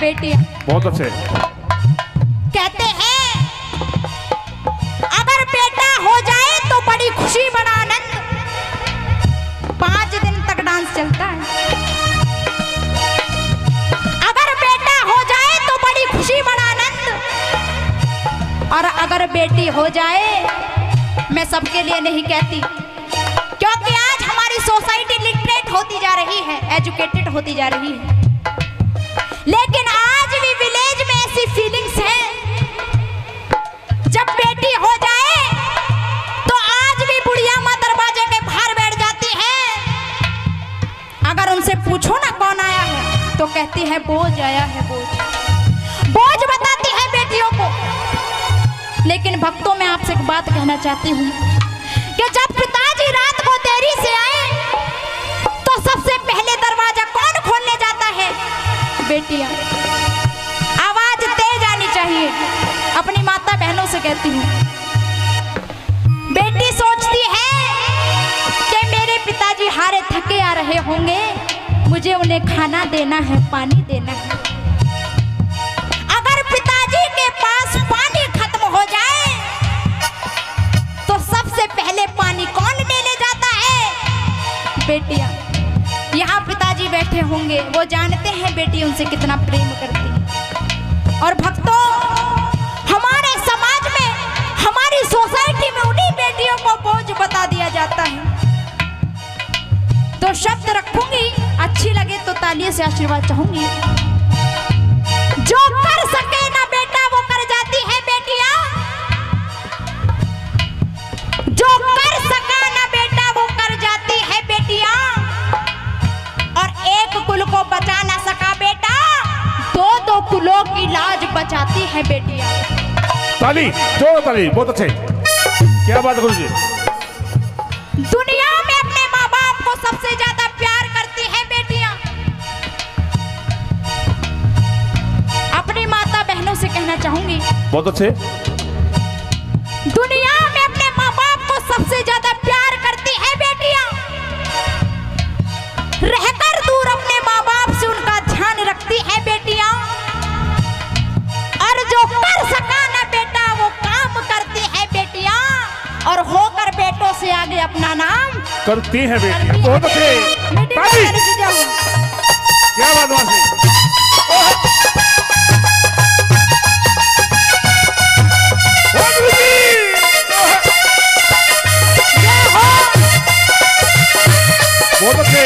बेटी। बहुत अच्छे। कहते हैं अगर बेटा हो जाए तो बड़ी खुशी बड़ा आनंद, 5 दिन तक डांस चलता है। अगर बेटा हो जाए तो बड़ी खुशी बड़ा आनंद, और अगर बेटी हो जाए, मैं सबके लिए नहीं कहती, क्योंकि आज हमारी सोसाइटी लिटरेट होती जा रही है, एजुकेटेड होती जा रही है, लेकिन आज भी विलेज में ऐसी फीलिंग्स हैं, जब बेटी हो जाए तो आज भी बुढ़िया माँ दरवाजे के बाहर बैठ जाती है। अगर उनसे पूछो ना कौन आया है तो कहती है बोझ आया है, बोझ। बोझ बताती है बेटियों को। लेकिन भक्तों, मैं आपसे एक बात कहना चाहती हूँ कि जब पिताजी रात को देरी से आए तो सबसे पहले दरवाजा कौन खोलने जाता है? बेटियां। आवाज तेज आनी चाहिए। अपनी माता बहनों से कहती हूँ, बेटी सोचती है कि मेरे पिताजी हारे थके आ रहे होंगे, मुझे उन्हें खाना देना है, पानी देना है। अगर पिताजी के पास पानी खत्म हो जाए तो सबसे पहले पानी कौन लेने जाता है? बेटियां। यहाँ पिताजी बैठे होंगे, वो जानते हैं बेटी उनसे कितना प्रेम करती है। और भक्तों, हमारे समाज में, हमारी सोसाइटी में उन्हीं बेटियों को बोझ बता दिया जाता है। तो शब्द रखूंगी, अच्छी लगे तो तालियों से आशीर्वाद चाहूंगी। जो कर सके ना बेटा वो कर जाती है बेटियां, जो कर सका ना बेटा वो कर जाती है बेटियां, और एक कुल को बचा ना सका बेटा, 2 कुलों की लाज बचाती है बेटियां। ताली, जोर ताली, बहुत अच्छे। क्या बात गुरु जी। दुनिया में अपने माँ बाप को सबसे ज्यादा प्यार करती है बेटियां। अपनी माता बहनों से कहना चाहूंगी, बहुत अच्छे। दुनिया में अपने माँ बाप को सबसे ज्यादा प्यार करती है बेटियां। रहकर दूर अपने माँ बाप से उनका ध्यान रखती है बेटियां। और जो कर सका ना बेटा वो काम करती है बेटियां, और होकर बेटों से आगे अपना नाम करती है बेटियां। बहुत अच्छे। क्या बात वासी। बहुत अच्छे।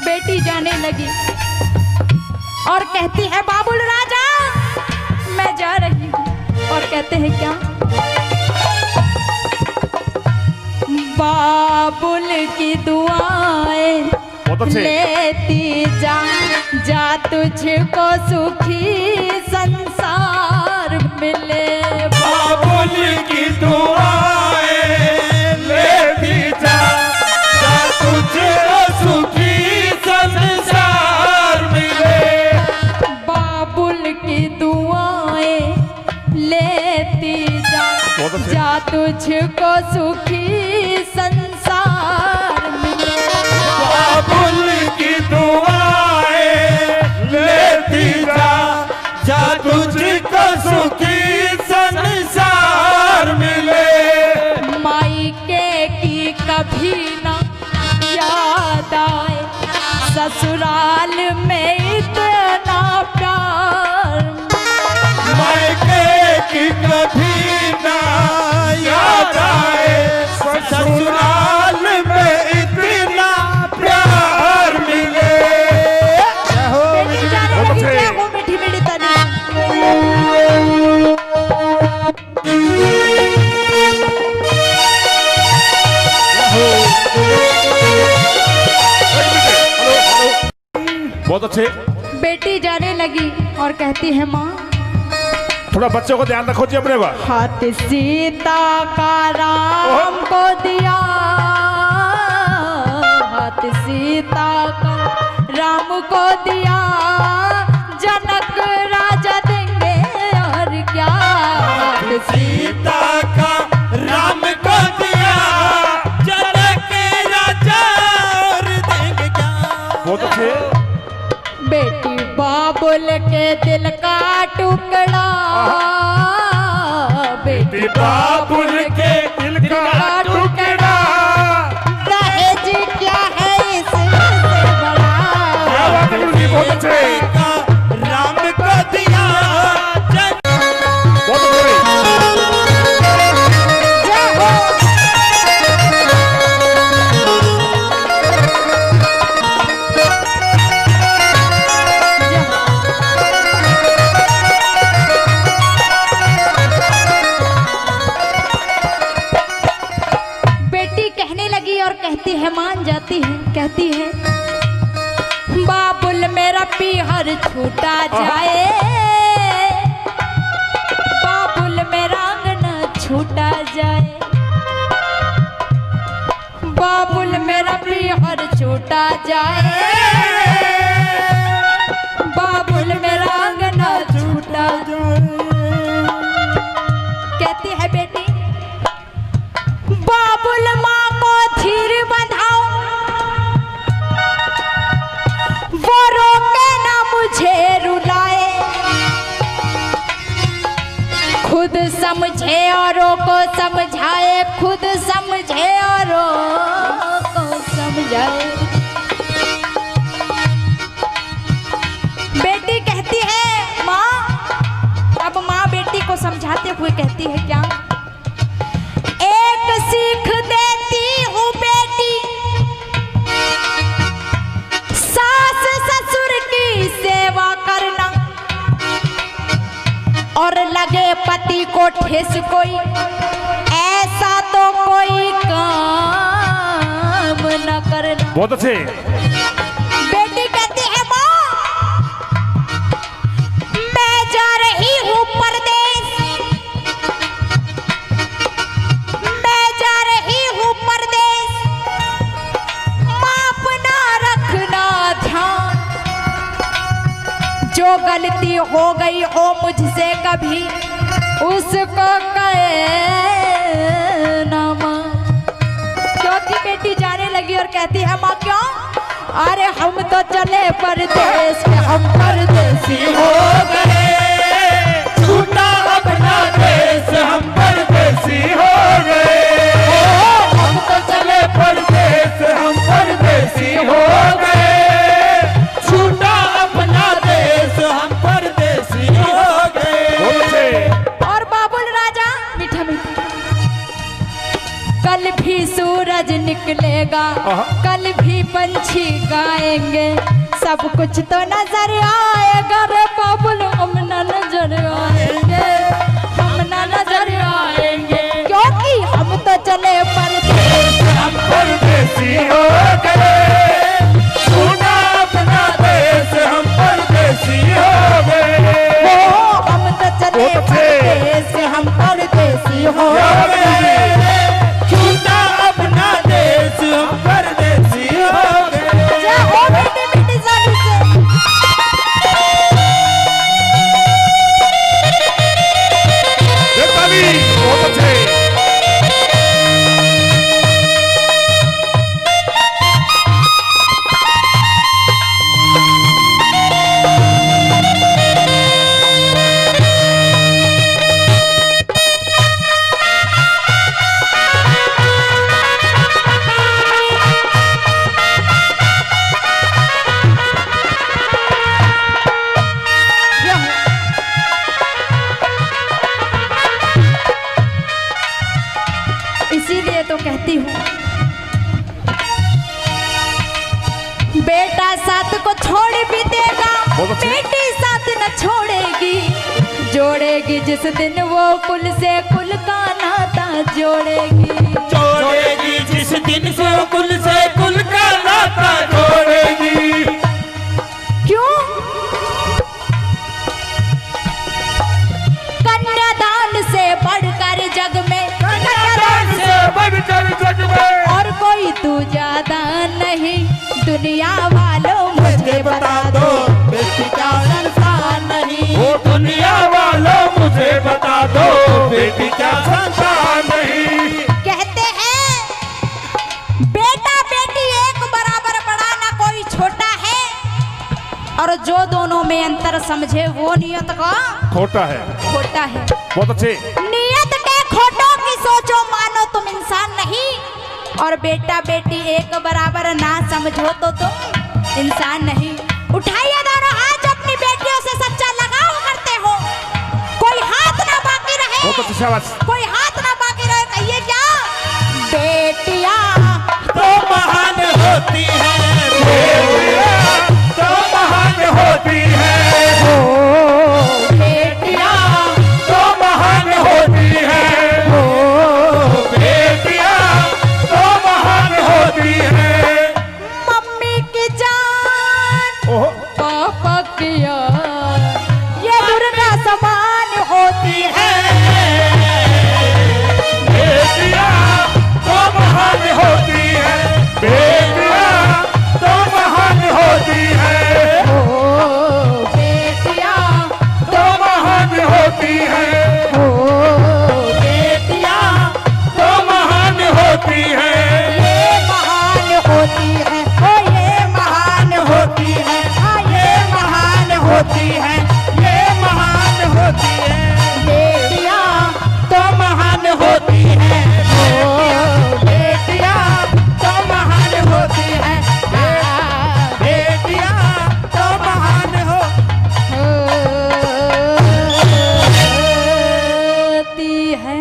बेटी जाने लगी और कहती है बाबुल राजा मैं जा रही हूँ। और कहते हैं क्या? बाबुल की दुआएं लेती जा तुझको सुखी संसार मिले। बाबुल की दुआएं लेती जा तुझको सुखी संसार मिले। बाबुल की दुआएं लेती जा तुझको सुखी संसार मिले। बाबुल की दुआएं लेती जा तुझको सुखी संसार मिले। मायके की कभी ना याद आए, ससुराल में इतना प्यार। मायके की कभी ना याद आए, ससुराल में इतना प्यार मिले। मीठी मीठी ताली। बहुत अच्छे। बेटी जाने लगी और कहती है माँ थोड़ा बच्चों को ध्यान रखो जी अपने को। हाथ सीता का राम को दिया, हाथ सीता का राम को दिया, जनक राजा देंगे और क्या। हाथ सीता का राम को दिया, जनक राजा टुकड़ा बेटी बाबुल के दिल का टुकड़ा। दहेज क्या है इससे बड़ा। क्या बात है गुरुजी, बहुत अच्छे, राम को दिया बहुत अच्छे। जय हो। बेटी कहने लगी और कहती है, मान जाती है, कहती है बाबुल मेरा पीहर छूटा जाए, बाबुल मेरा अंगना छूटा जाए, बाबुल मेरा पीहर छूटा जाए, बाबुल मेरा अंगना छूटा जाए। कहती है बेटी बाबुल माँ को धीर बंधाओ, वो रोके ना मुझे रुलाए, खुद समझे औरों को समझाए, खुद समझे औरों को समझाए। बेटी कहती है माँ, अब माँ बेटी को समझाते हुए कहती है क्या, एक सीख देती हूँ बेटी, सास ससुर की सेवा करना, और लगे पति को ठेस कोई, ऐसा तो कोई काम न करना। बहुत अच्छे। बेटी कहती है माँ, मैं जा रही हूँ परदेश, मैं जा रही हूँ परदेश, माँ अपना रखना ध्यान, जो गलती हो गई हो मुझसे कभी उसको कहना माँ। क्योंकि बेटी जाने लगी और कहती है माँ क्यों, अरे हम तो चले परदेश में, हम परदेसी हो गए, छूटा अपना देश, हम परदेसी हो गए, हम तो चले परदेश, हम परदेसी हो गए, छूटा अपना देश, हम परदेसी हो गए। बहुत अच्छे। और बाबुल राजा मीठा मीठा, कल भी सूरज निकलेगा, कल भी पंछी गाएंगे, सब कुछ तो नजर आएगा रे बाबुल, हम न नजर आएंगे, हम न नजर आएंगे, क्योंकि हम तो चले परदेश, हम परदेसी हो गए, छूटा अपना देश, हम परदेसी हो गए, हम तो चले परदेश, हम परदेसी हो गए। छूटा अपना देश, हम परदेसी हो गए। जय हो मीठी मीठी साली से। जय ताली, बहुत अच्छे। इसीलिए तो कहती हूँ बेटा साथ को छोड़ भी देगा, बहुत अच्छी। बेटी साथ न छोड़ेगी, जोड़ेगी जिस दिन वो कुल से कुल का नाता जोड़ेगी, जोड़ेगी जिस दिन से कुल का नाता जोड़ेगी। क्यों? कन्यादान से बढ़कर जग में, कन्यादान से बढ़कर जग में और कोई तू ज्यादा नहीं, दुनिया वालों मुझे बता दो, बेटी का संसार नहीं। वो दुनिया वालों मुझे बता दो, बेटी का संसार नहीं। कहते हैं बेटा बेटी एक बराबर बड़ा, ना कोई छोटा है, और जो दोनों में अंतर समझे वो नियत का खोटा है। खोटा है। बहुत अच्छे। नियत के खोटों की सोचो, मानो तुम इंसान नहीं, और बेटा बेटी एक बराबर ना समझो तो तुम इंसान नहीं। उठाइए दोनों हाथ, अपनी बेटियों से सच्चा लगाव करते हो, कोई हाथ ना बाकी रहे। बहुत अच्छी शाबाश। कोई हाथ ना बाकी रहे। कहिए क्या? बेटियां तो महान होती है, बेटियां तो महान होती है, बेटियां तो महान होती है, बेटियां तो महान होती है। मम्मी की जान ओहो। पापा की यार, ये दुर्गा समान होती है। बेटियां तो महान होती है, बेटियां तो महान होती है, ओ बेटियां तो महान होती है, बेटियां तो महान होती है, ये महान होती है, ओ ये महान होती है, ये महान होती है, ये महान होती है, बेटियां तो महान होती है, बेटियां तो महान होती है, बेटियां तो महान होती है।